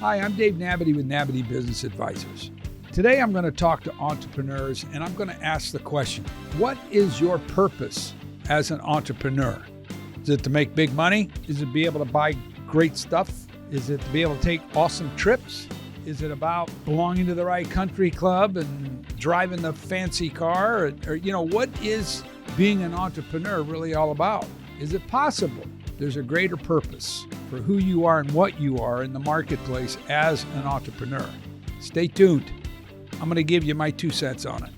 Hi, I'm Dave Nabity with Nabity Business Advisors. Today I'm going to talk to entrepreneurs and I'm going to ask the question, what is your purpose as an entrepreneur? Is it to make big money? Is it to be able to buy great stuff? Is it to be able to take awesome trips? Is it about belonging to the right country club and driving the fancy car? Or what is being an entrepreneur really all about? Is it possible there's a greater purpose for who you are and what you are in the marketplace as an entrepreneur? Stay tuned. I'm going to give you my 2 cents on it.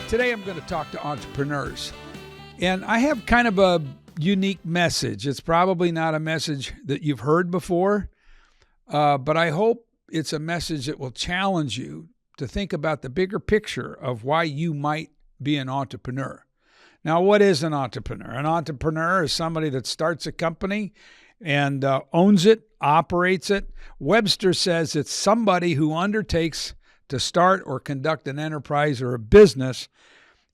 Today I'm going to talk to entrepreneurs. And I have kind of a unique message. It's probably not a message that you've heard before, but I hope it's a message that will challenge you to think about the bigger picture of why you might be an entrepreneur. Now, what is an entrepreneur? An entrepreneur is somebody that starts a company and owns it, operates it. Webster says it's somebody who undertakes to start or conduct an enterprise or a business,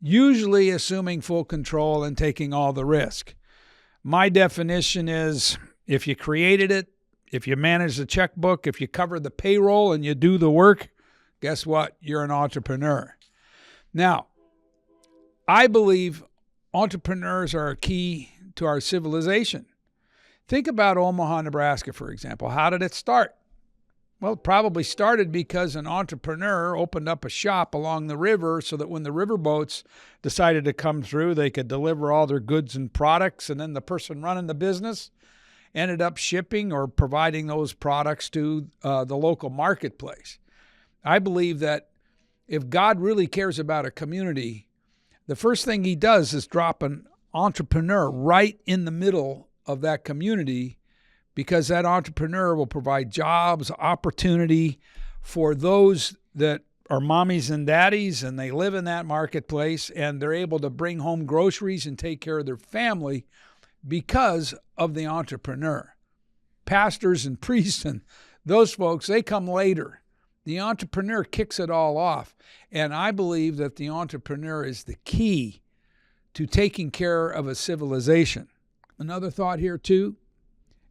usually assuming full control and taking all the risk. My definition is if you created it, if you manage the checkbook, if you cover the payroll and you do the work, guess what? You're an entrepreneur. Now, I believe entrepreneurs are a key to our civilization. Think about Omaha, Nebraska, for example. How did it start? Well, it probably started because an entrepreneur opened up a shop along the river so that when the riverboats decided to come through, they could deliver all their goods and products, and then the person running the business ended up shipping or providing those products to the local marketplace. I believe that if God really cares about a community, the first thing he does is drop an entrepreneur right in the middle of that community, because that entrepreneur will provide jobs, opportunity for those that are mommies and daddies and they live in that marketplace and they're able to bring home groceries and take care of their family because of the entrepreneur. Pastors and priests and those folks, they come later. The entrepreneur kicks it all off. And I believe that the entrepreneur is the key to taking care of a civilization. Another thought here too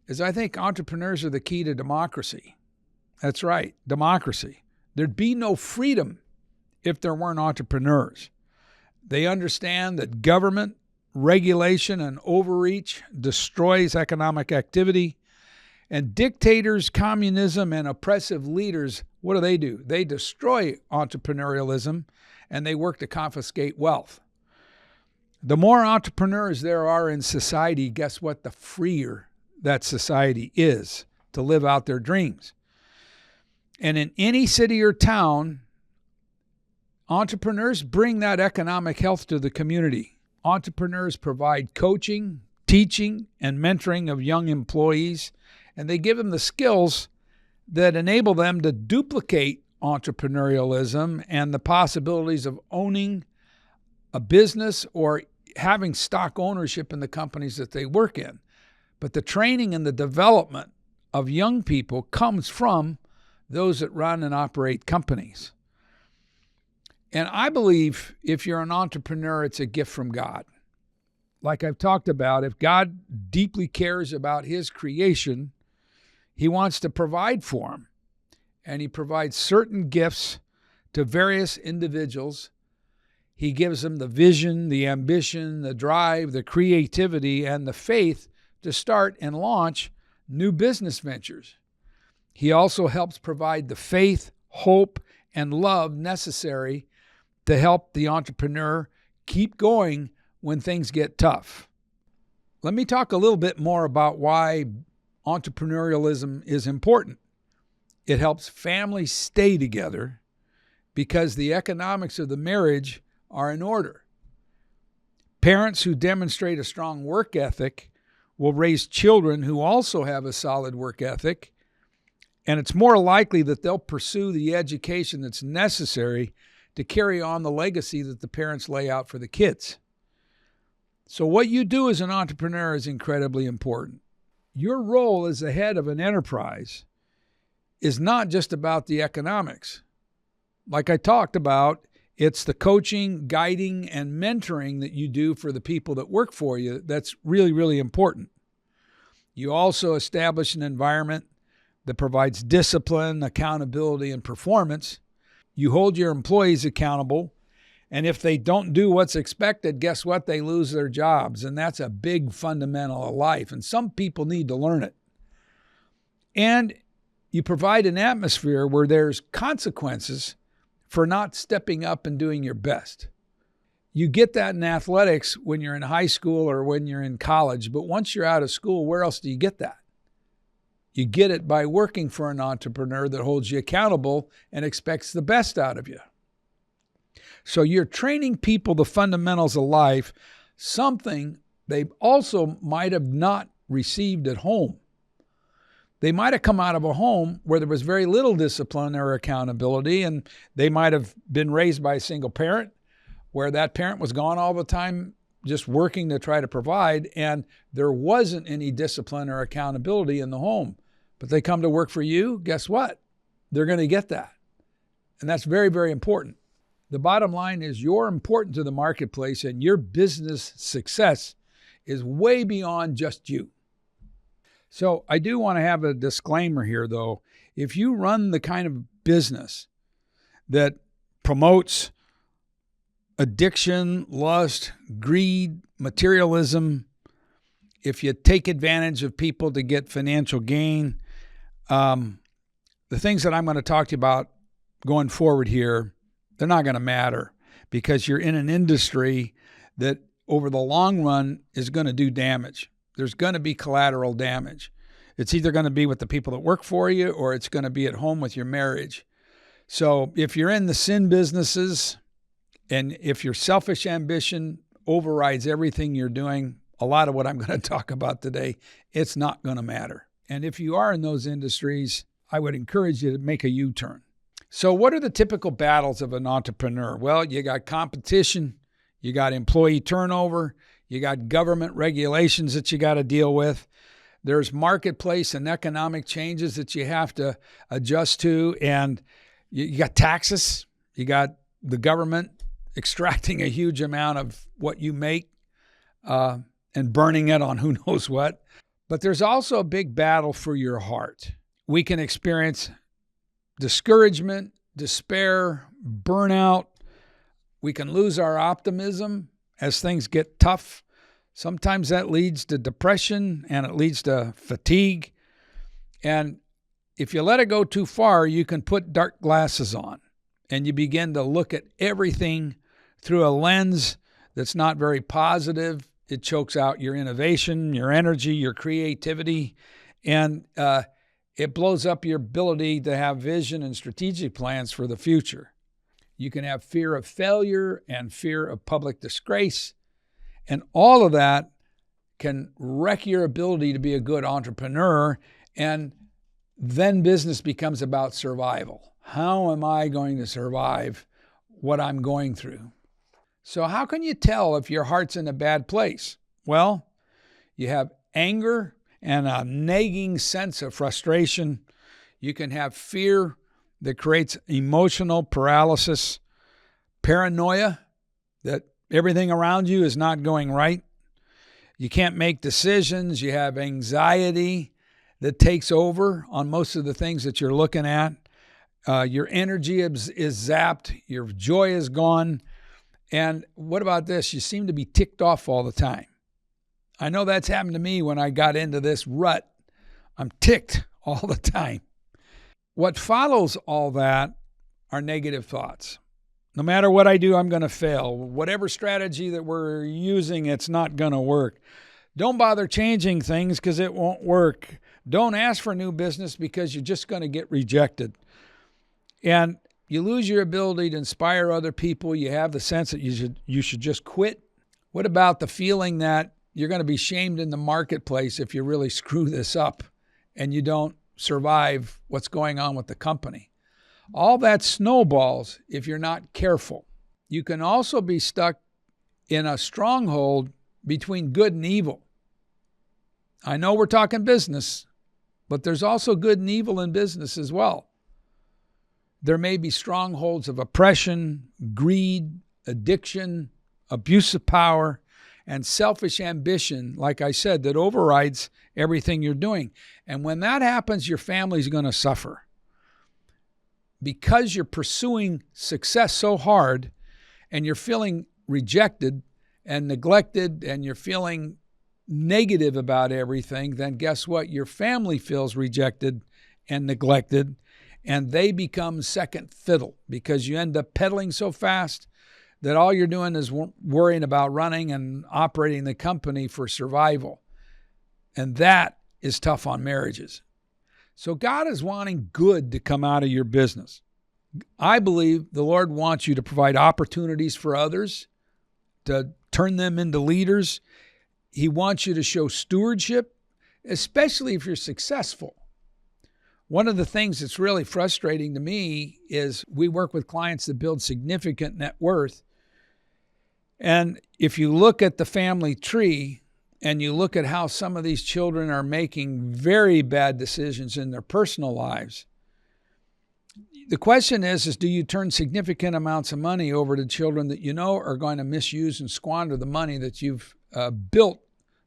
is I think entrepreneurs are the key to democracy. That's right, democracy. There'd be no freedom if there weren't entrepreneurs. They understand that government, regulation, and overreach destroys economic activity. And dictators, communism, and oppressive leaders, what do? They destroy entrepreneurialism and they work to confiscate wealth. The more entrepreneurs there are in society, guess what? The freer that society is to live out their dreams. And in any city or town, entrepreneurs bring that economic health to the community. Entrepreneurs provide coaching, teaching, and mentoring of young employees, and they give them the skills that enable them to duplicate entrepreneurialism and the possibilities of owning a business or having stock ownership in the companies that they work in. But the training and the development of young people comes from those that run and operate companies. And I believe if you're an entrepreneur, it's a gift from God. Like I've talked about, if God deeply cares about his creation, he wants to provide for them. And he provides certain gifts to various individuals. He gives them the vision, the ambition, the drive, the creativity, and the faith to start and launch new business ventures. He also helps provide the faith, hope, and love necessary to help the entrepreneur keep going when things get tough. Let me talk a little bit more about why entrepreneurialism is important. It helps families stay together because the economics of the marriage are in order. Parents who demonstrate a strong work ethic will raise children who also have a solid work ethic, and it's more likely that they'll pursue the education that's necessary to carry on the legacy that the parents lay out for the kids. So what you do as an entrepreneur is incredibly important. Your role as the head of an enterprise is not just about the economics. Like I talked about, It's the coaching, guiding, and mentoring that you do for the people that work for you that's really, really important. You also establish an environment that provides discipline, accountability, and performance. You hold your employees accountable, and if they don't do what's expected, guess what? They lose their jobs, and that's a big fundamental of life, and some people need to learn it. And you provide an atmosphere where there's consequences for not stepping up and doing your best. You get that in athletics when you're in high school or when you're in college, but once you're out of school, where else do you get that? You get it by working for an entrepreneur that holds you accountable and expects the best out of you. So you're training people the fundamentals of life, something they also might have not received at home. They might have come out of a home where there was very little discipline or accountability, and they might have been raised by a single parent where that parent was gone all the time just working to try to provide, and there wasn't any discipline or accountability in the home. But they come to work for you, guess what? They're going to get that. And that's very, very important. The bottom line is you're important to the marketplace, and your business success is way beyond just you. So I do want to have a disclaimer here, though. If you run the kind of business that promotes addiction, lust, greed, materialism, if you take advantage of people to get financial gain, the things that I'm going to talk to you about going forward here, they're not going to matter because you're in an industry that over the long run is going to do damage. There's going to be collateral damage. It's either going to be with the people that work for you or it's going to be at home with your marriage. So if you're in the sin businesses and if your selfish ambition overrides everything you're doing, a lot of what I'm going to talk about today, it's not going to matter. And if you are in those industries, I would encourage you to make a U-turn. So what are the typical battles of an entrepreneur? Well, you got competition, you got employee turnover, you got government regulations that you got to deal with. There's marketplace and economic changes that you have to adjust to. And you got taxes. You got the government extracting a huge amount of what you make and burning it on who knows what. But there's also a big battle for your heart. We can experience discouragement, despair, burnout. We can lose our optimism as things get tough. Sometimes that leads to depression and it leads to fatigue. And if you let it go too far, you can put dark glasses on and you begin to look at everything through a lens that's not very positive. It chokes out your innovation, your energy, your creativity, and it blows up your ability to have vision and strategic plans for the future. You can have fear of failure and fear of public disgrace. And all of that can wreck your ability to be a good entrepreneur. And then business becomes about survival. How am I going to survive what I'm going through? So how can you tell if your heart's in a bad place? Well, you have anger and a nagging sense of frustration. You can have fear that creates emotional paralysis, paranoia that everything around you is not going right. You can't make decisions. You have anxiety that takes over on most of the things that you're looking at. Your energy is zapped. Your joy is gone. And what about this? You seem to be ticked off all the time. I know that's happened to me when I got into this rut. I'm ticked all the time. What follows all that are negative thoughts. No matter what I do, I'm going to fail. Whatever strategy that we're using, it's not going to work. Don't bother changing things because it won't work. Don't ask for new business because you're just going to get rejected. And you lose your ability to inspire other people. You have the sense that you should just quit. What about the feeling that you're going to be shamed in the marketplace if you really screw this up and you don't survive what's going on with the company? All that snowballs if you're not careful. You can also be stuck in a stronghold between good and evil. I know we're talking business, but there's also good and evil in business as well. There may be strongholds of oppression, greed, addiction, abuse of power, and selfish ambition, like I said, that overrides everything you're doing. And when that happens, your family's going to suffer. Because you're pursuing success so hard and you're feeling rejected and neglected and you're feeling negative about everything, then guess what? Your family feels rejected and neglected, and they become second fiddle because you end up pedaling so fast that all you're doing is worrying about running and operating the company for survival. And that is tough on marriages. So God is wanting good to come out of your business. I believe the Lord wants you to provide opportunities for others, to turn them into leaders. He wants you to show stewardship, especially if you're successful. One of the things that's really frustrating to me is we work with clients that build significant net worth. And if you look at the family tree and you look at how some of these children are making very bad decisions in their personal lives, the question is do you turn significant amounts of money over to children that you know are going to misuse and squander the money that you've built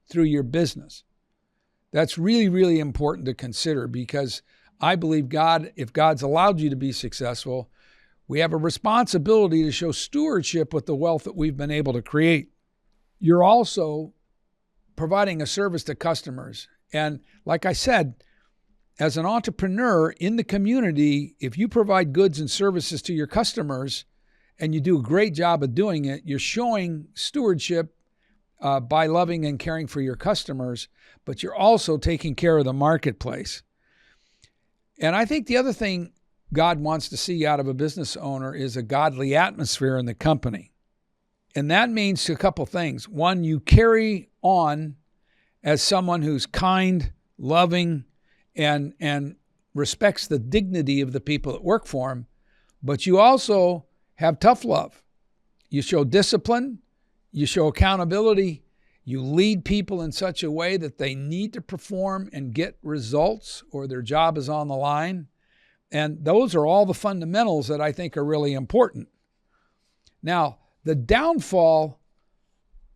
through your business? That's really, really important to consider, because I believe if God's allowed you to be successful, we have a responsibility to show stewardship with the wealth that we've been able to create. You're also providing a service to customers. And like I said, as an entrepreneur in the community, if you provide goods and services to your customers and you do a great job of doing it, you're showing stewardship by loving and caring for your customers, but you're also taking care of the marketplace. And I think the other thing God wants to see out of a business owner is a godly atmosphere in the company. And that means a couple things. One, you carry on as someone who's kind, loving, and respects the dignity of the people that work for him, but you also have tough love. You show discipline, you show accountability, you lead people in such a way that they need to perform and get results or their job is on the line. And those are all the fundamentals that I think are really important. Now, the downfall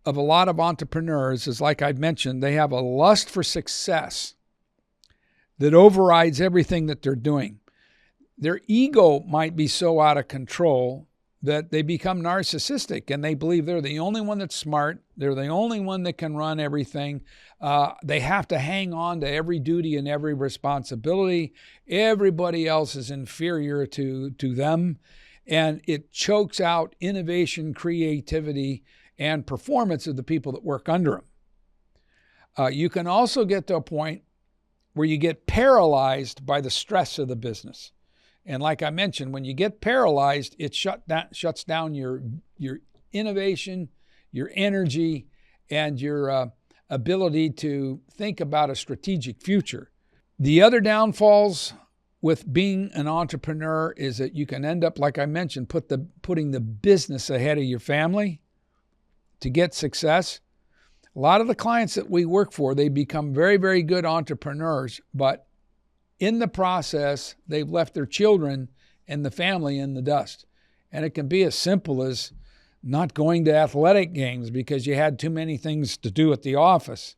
of a lot of entrepreneurs is, like I've mentioned, they have a lust for success that overrides everything that they're doing. Their ego might be so out of control that they become narcissistic and they believe they're the only one that's smart. They're the only one that can run everything. They have to hang on to every duty and every responsibility. Everybody else is inferior to them. And it chokes out innovation, creativity, and performance of the people that work under them. You can also get to a point where you get paralyzed by the stress of the business. And like I mentioned, when you get paralyzed, it shuts down your innovation, your energy, and your ability to think about a strategic future. The other downfalls with being an entrepreneur is that you can end up, like I mentioned, putting the business ahead of your family to get success. A lot of the clients that we work for, they become very, very good entrepreneurs, but in the process, they've left their children and the family in the dust. And it can be as simple as not going to athletic games because you had too many things to do at the office,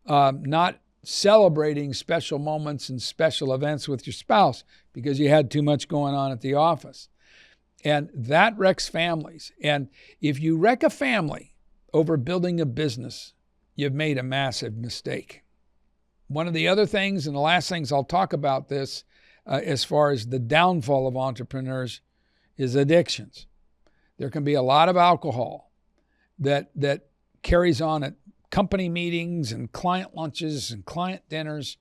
not celebrating special moments and special events with your spouse because you had too much going on at the office. And that wrecks families. And if you wreck a family over building a business, you've made a massive mistake. One of the other things, and the last things I'll talk about this, as far as the downfall of entrepreneurs, is addictions. There can be a lot of alcohol that carries on at company meetings and client lunches and client dinners.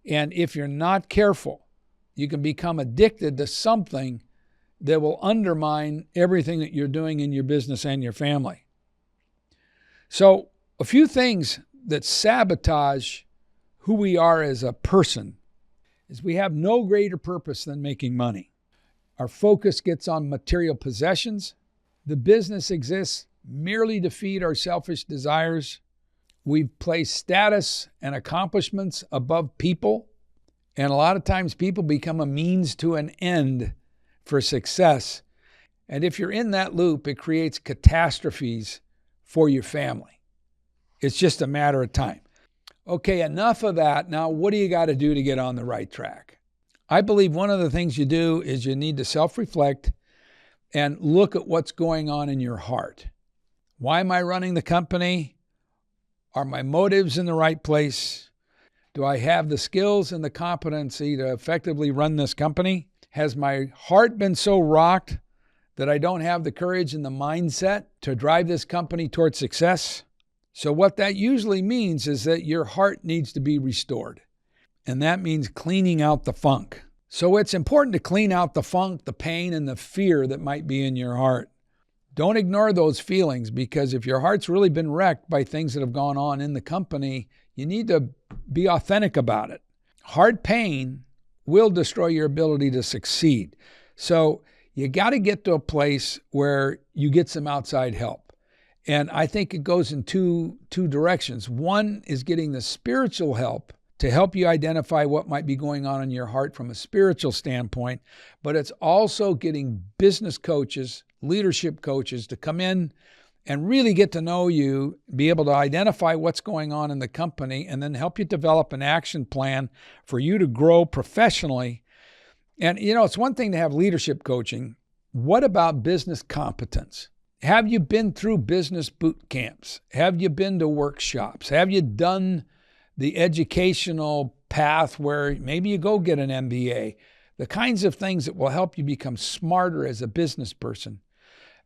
And if you're not careful, you can become addicted to something that will undermine everything that you're doing in your business and your family. So a few things that sabotage who we are as a person is we have no greater purpose than making money. Our focus gets on material possessions. The business exists merely to feed our selfish desires. We've placed status and accomplishments above people. And a lot of times people become a means to an end for success. And if you're in that loop, it creates catastrophes for your family. It's just a matter of time. Okay, enough of that. Now, what do you got to do to get on the right track? I believe one of the things you do is you need to self-reflect and look at what's going on in your heart. Why am I running the company? Are my motives in the right place? Do I have the skills and the competency to effectively run this company? Has my heart been so rocked that I don't have the courage and the mindset to drive this company towards success? So what that usually means is that your heart needs to be restored. And that means cleaning out the funk. So it's important to clean out the funk, the pain, and the fear that might be in your heart. Don't ignore those feelings, because if your heart's really been wrecked by things that have gone on in the company, you need to be authentic about it. Heart pain will destroy your ability to succeed. So you got to get to a place where you get some outside help. And I think it goes in two directions. One is getting the spiritual help to help you identify what might be going on in your heart from a spiritual standpoint, but it's also getting business coaches, leadership coaches to come in and really get to know you, be able to identify what's going on in the company, and then help you develop an action plan for you to grow professionally. And, it's one thing to have leadership coaching. What about business competence? Have you been through business boot camps? Have you been to workshops? Have you done the educational path where maybe you go get an MBA? The kinds of things that will help you become smarter as a business person.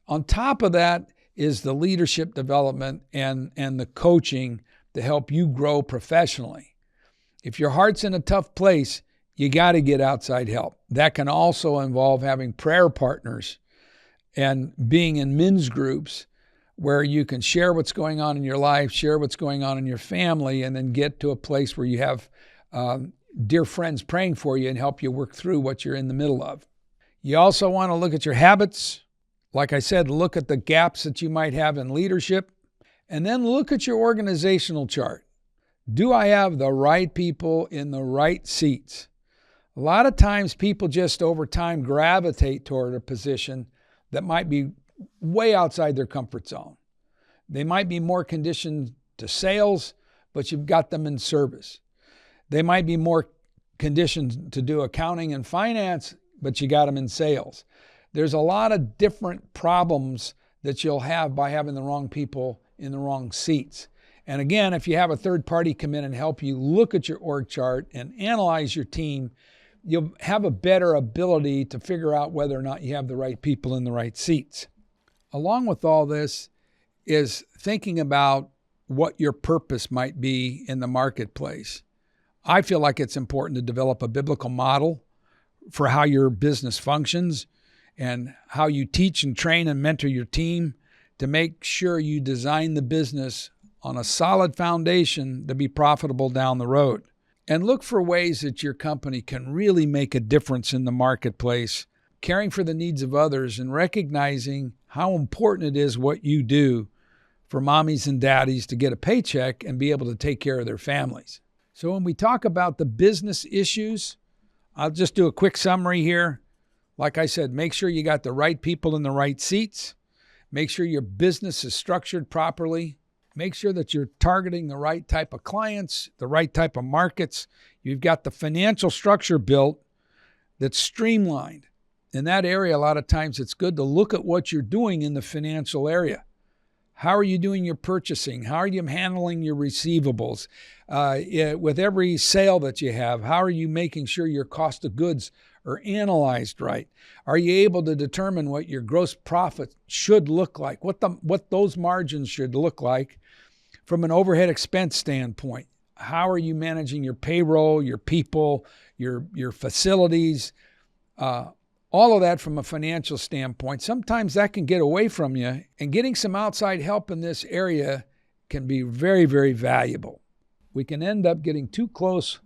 On top of that is the leadership development and the coaching to help you grow professionally. If your heart's in a tough place, you got to get outside help. That can also involve having prayer partners and being in men's groups where you can share what's going on in your life, share what's going on in your family, and then get to a place where you have dear friends praying for you and help you work through what you're in the middle of. You also want to look at your habits. Like I said, look at the gaps that you might have in leadership, and then look at your organizational chart. Do I have the right people in the right seats? A lot of times people just over time gravitate toward a position that might be way outside their comfort zone. They might be more conditioned to sales, but you've got them in service. They might be more conditioned to do accounting and finance, but you got them in sales. There's a lot of different problems that you'll have by having the wrong people in the wrong seats. And again, if you have a third party come in and help you look at your org chart and analyze your team, you'll have a better ability to figure out whether or not you have the right people in the right seats. Along with all this is thinking about what your purpose might be in the marketplace. I feel like it's important to develop a biblical model for how your business functions and how you teach and train and mentor your team to make sure you design the business on a solid foundation to be profitable down the road. And look for ways that your company can really make a difference in the marketplace, caring for the needs of others and recognizing how important it is what you do for mommies and daddies to get a paycheck and be able to take care of their families. So when we talk about the business issues, I'll just do a quick summary here. Like I said, make sure you got the right people in the right seats. Make sure your business is structured properly. Make sure that you're targeting the right type of clients, the right type of markets. You've got the financial structure built that's streamlined. In that area, a lot of times it's good to look at what you're doing in the financial area. How are you doing your purchasing? How are you handling your receivables? With every sale that you have, how are you making sure your cost of goods are analyzed right? Are you able to determine what your gross profit should look like, what those margins should look like from an overhead expense standpoint? How are you managing your payroll, your people, your facilities? All of that from a financial standpoint. Sometimes that can get away from you, and getting some outside help in this area can be very, very valuable. We can end up getting too close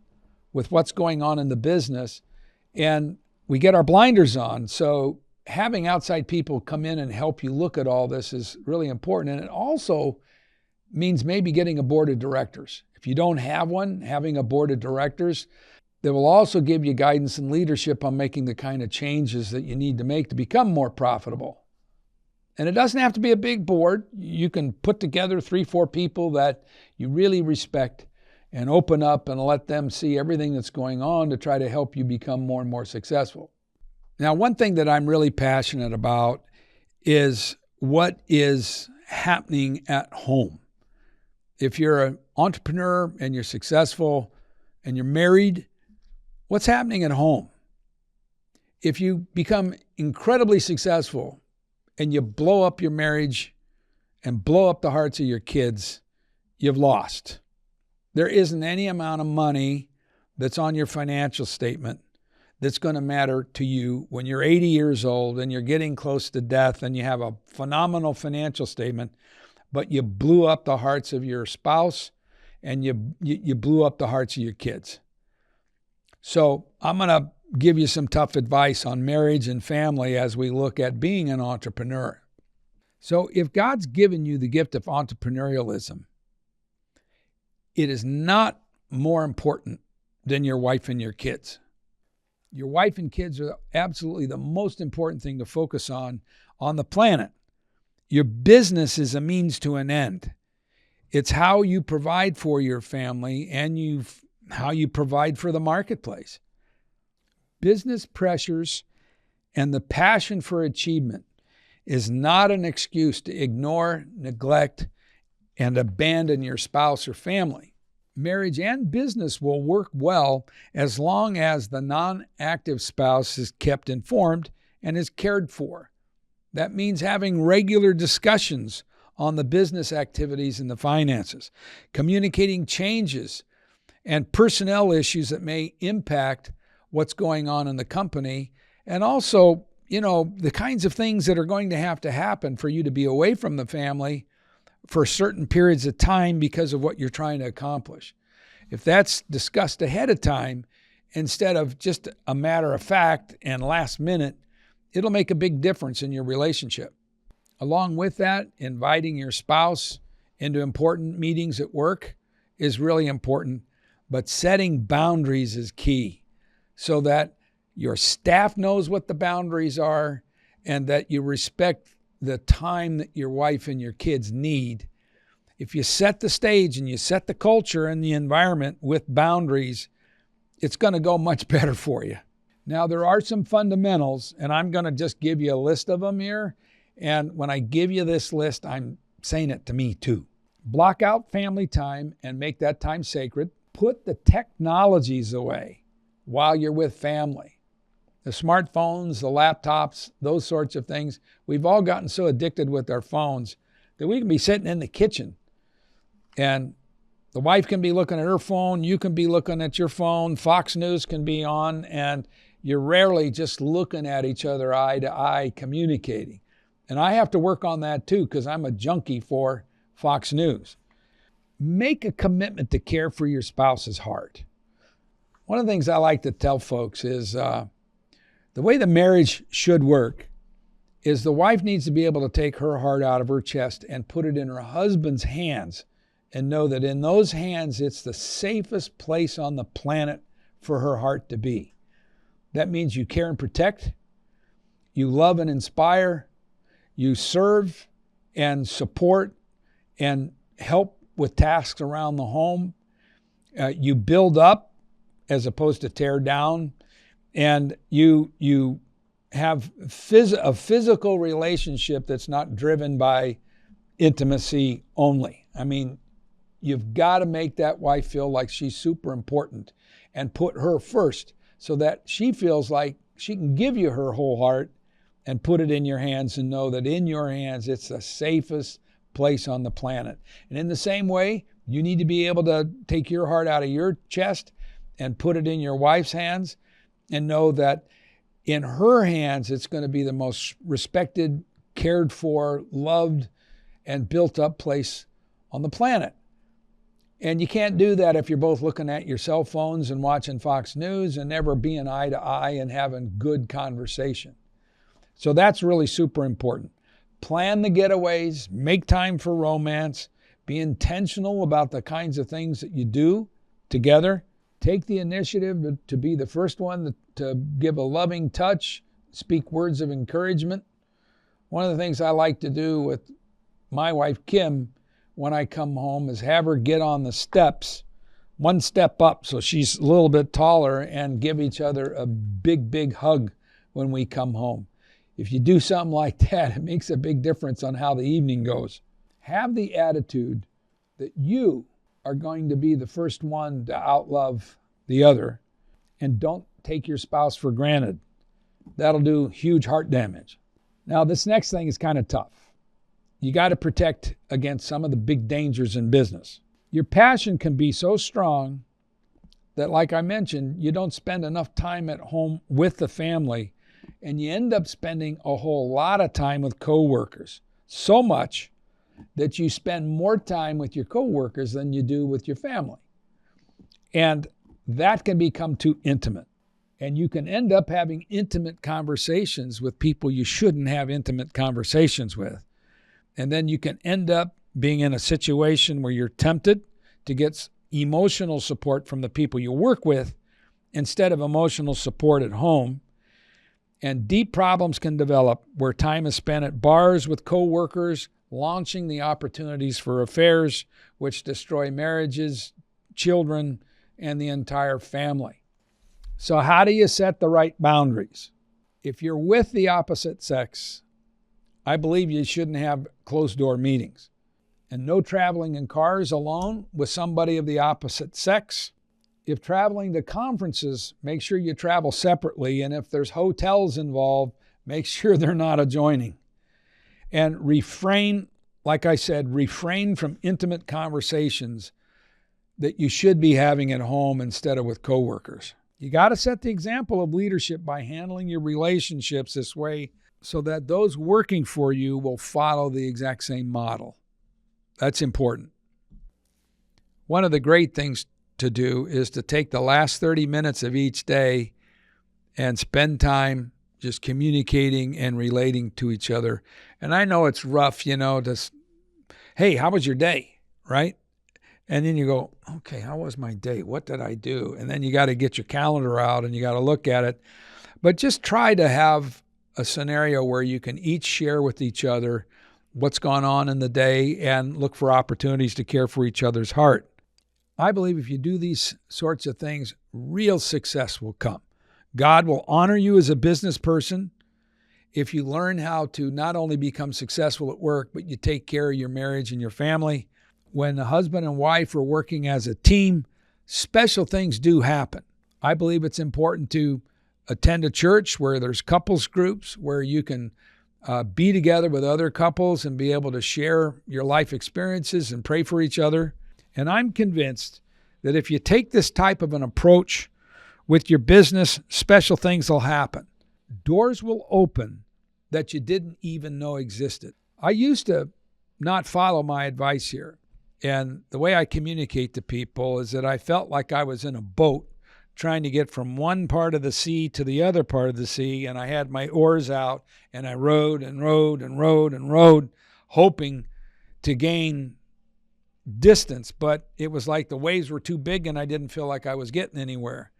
with what's going on in the business, and we get our blinders on. So having outside people come in and help you look at all this is really important. And it also means maybe getting a board of directors. If you don't have one, having a board of directors that will also give you guidance and leadership on making the kind of changes that you need to make to become more profitable. And it doesn't have to be a big board. You can put together 3-4 people that you really respect and open up and let them see everything that's going on to try to help you become more and more successful. Now, one thing that I'm really passionate about is what is happening at home. If you're an entrepreneur and you're successful and you're married, what's happening at home? If you become incredibly successful and you blow up your marriage and blow up the hearts of your kids, you've lost. There isn't any amount of money that's on your financial statement that's going to matter to you when you're 80 years old and you're getting close to death and you have a phenomenal financial statement, but you blew up the hearts of your spouse and you blew up the hearts of your kids. So I'm going to give you some tough advice on marriage and family as we look at being an entrepreneur. So if God's given you the gift of entrepreneurialism, it is not more important than your wife and your kids. Your wife and kids are absolutely the most important thing to focus on the planet. Your business is a means to an end. It's how you provide for your family and how you provide for the marketplace. Business pressures and the passion for achievement is not an excuse to ignore, neglect, and abandon your spouse or family. Marriage and business will work well as long as the non-active spouse is kept informed and is cared for. That means having regular discussions on the business activities and the finances, communicating changes and personnel issues that may impact what's going on in the company, and also, the kinds of things that are going to happen for you to be away from the family for certain periods of time because of what you're trying to accomplish. If that's discussed ahead of time, instead of just a matter of fact and last minute, it'll make a big difference in your relationship. Along with that, inviting your spouse into important meetings at work is really important, but setting boundaries is key so that your staff knows what the boundaries are and that you respect the time that your wife and your kids need. If you set the stage and you set the culture and the environment with boundaries, it's going to go much better for you. Now, there are some fundamentals, and I'm going to just give you a list of them here. And when I give you this list, I'm saying it to me too. Block out family time and make that time sacred. Put the technologies away while you're with family. The smartphones, the laptops, those sorts of things. We've all gotten so addicted with our phones that we can be sitting in the kitchen and the wife can be looking at her phone, you can be looking at your phone, Fox News can be on, and you're rarely just looking at each other eye to eye communicating. And I have to work on that too because I'm a junkie for Fox News. Make a commitment to care for your spouse's heart. One of the things I like to tell folks is the way the marriage should work is the wife needs to be able to take her heart out of her chest and put it in her husband's hands and know that in those hands it's the safest place on the planet for her heart to be. That means you care and protect, you love and inspire, you serve and support and help with tasks around the home, you build up as opposed to tear down, and you have a physical relationship that's not driven by intimacy only. I mean, you've got to make that wife feel like she's super important and put her first so that she feels like she can give you her whole heart and put it in your hands and know that in your hands it's the safest place on the planet. And in the same way, you need to be able to take your heart out of your chest and put it in your wife's hands and know that in her hands it's going to be the most respected, cared for, loved, and built up place on the planet. And you can't do that if you're both looking at your cell phones and watching Fox News and never being eye to eye and having good conversation. So that's really super important. Plan the getaways, make time for romance, be intentional about the kinds of things that you do together Take the initiative to be the first one to give a loving touch, speak words of encouragement. One of the things I like to do with my wife, Kim, when I come home is have her get on the steps, one step up so she's a little bit taller, and give each other a big, big hug when we come home. If you do something like that, it makes a big difference on how the evening goes. Have the attitude that you are going to be the first one to outlove the other, and don't take your spouse for granted. That'll do huge heart damage. Now, this next thing is kind of tough. You got to protect against some of the big dangers in business. Your passion can be so strong that, like I mentioned, you don't spend enough time at home with the family, and you end up spending a whole lot of time with coworkers. So much that you spend more time with your coworkers than you do with your family. And that can become too intimate. And you can end up having intimate conversations with people you shouldn't have intimate conversations with. And then you can end up being in a situation where you're tempted to get emotional support from the people you work with instead of emotional support at home. And deep problems can develop where time is spent at bars with coworkers, launching the opportunities for affairs which destroy marriages, children, and the entire family. So how do you set the right boundaries? If you're with the opposite sex, I believe you shouldn't have closed-door meetings. And no traveling in cars alone with somebody of the opposite sex. If traveling to conferences, make sure you travel separately. And if there's hotels involved, make sure they're not adjoining. And refrain, like I said, refrain from intimate conversations that you should be having at home instead of with coworkers. You got to set the example of leadership by handling your relationships this way so that those working for you will follow the exact same model. That's important. One of the great things to do is to take the last 30 minutes of each day and spend time just communicating and relating to each other. And I know it's rough, hey, how was your day, right? And then you go, okay, how was my day? What did I do? And then you got to get your calendar out and you got to look at it. But just try to have a scenario where you can each share with each other what's gone on in the day and look for opportunities to care for each other's heart. I believe if you do these sorts of things, real success will come. God will honor you as a business person if you learn how to not only become successful at work, but you take care of your marriage and your family. When the husband and wife are working as a team, special things do happen. I believe it's important to attend a church where there's couples groups, where you can be together with other couples and be able to share your life experiences and pray for each other. And I'm convinced that if you take this type of an approach with your business, special things will happen. Doors will open that you didn't even know existed. I used to not follow my advice here. And the way I communicate to people is that I felt like I was in a boat trying to get from one part of the sea to the other part of the sea, and I had my oars out, and I rowed and rowed and rowed and rowed, hoping to gain distance, but it was like the waves were too big and I didn't feel like I was getting anywhere.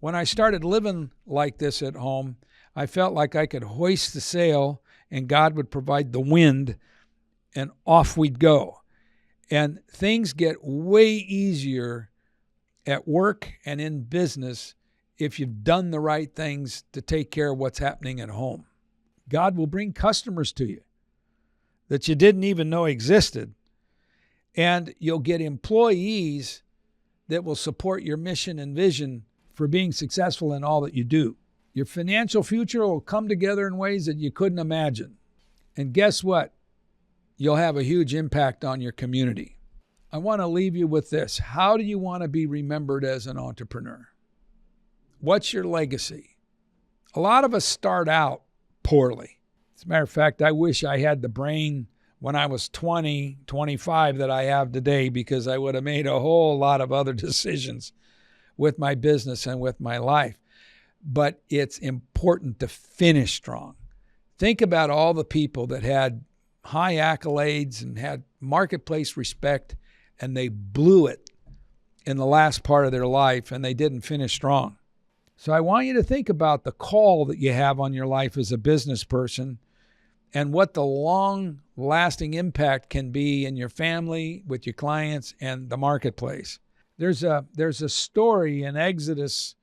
When I started living like this at home, I felt like I could hoist the sail and God would provide the wind and off we'd go. And things get way easier at work and in business if you've done the right things to take care of what's happening at home. God will bring customers to you that you didn't even know existed. And you'll get employees that will support your mission and vision for being successful in all that you do. Your financial future will come together in ways that you couldn't imagine. And guess what? You'll have a huge impact on your community. I want to leave you with this. How do you want to be remembered as an entrepreneur? What's your legacy? A lot of us start out poorly. As a matter of fact, I wish I had the brain when I was 20, 25 that I have today, because I would have made a whole lot of other decisions with my business and with my life. But it's important to finish strong. Think about all the people that had high accolades and had marketplace respect, and they blew it in the last part of their life and they didn't finish strong. So I want you to think about the call that you have on your life as a business person and what the long-lasting impact can be in your family, with your clients, and the marketplace. There's a story in Exodus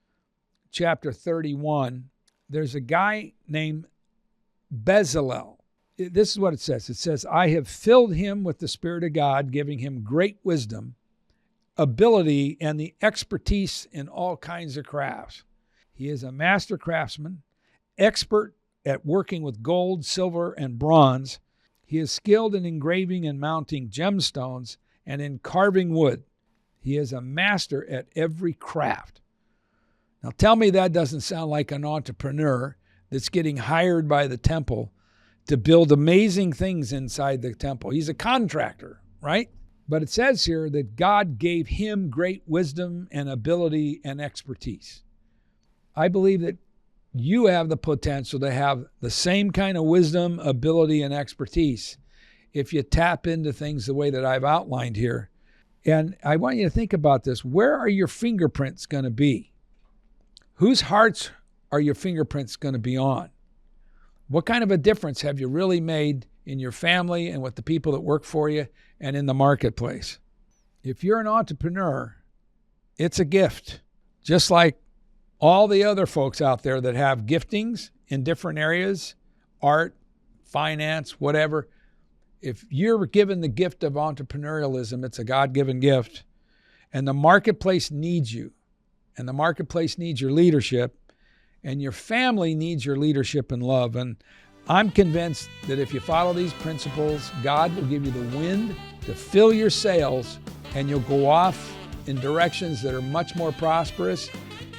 chapter 31. There's a guy named Bezalel. This is what it says. It says, I have filled him with the Spirit of God, giving him great wisdom, ability, and the expertise in all kinds of crafts. He is a master craftsman, expert at working with gold, silver, and bronze. He is skilled in engraving and mounting gemstones and in carving wood. He is a master at every craft. Now tell me that doesn't sound like an entrepreneur that's getting hired by the temple to build amazing things inside the temple. He's a contractor, right? But it says here that God gave him great wisdom and ability and expertise. I believe that you have the potential to have the same kind of wisdom, ability, and expertise if you tap into things the way that I've outlined here. And I want you to think about this. Where are your fingerprints going to be? Whose hearts are your fingerprints going to be on? What kind of a difference have you really made in your family and with the people that work for you and in the marketplace? If you're an entrepreneur, it's a gift. Just like all the other folks out there that have giftings in different areas, art, finance, whatever. If you're given the gift of entrepreneurialism, it's a God-given gift. And the marketplace needs you. And the marketplace needs your leadership. And your family needs your leadership and love. And I'm convinced that if you follow these principles, God will give you the wind to fill your sails, and you'll go off in directions that are much more prosperous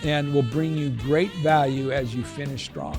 and will bring you great value as you finish strong.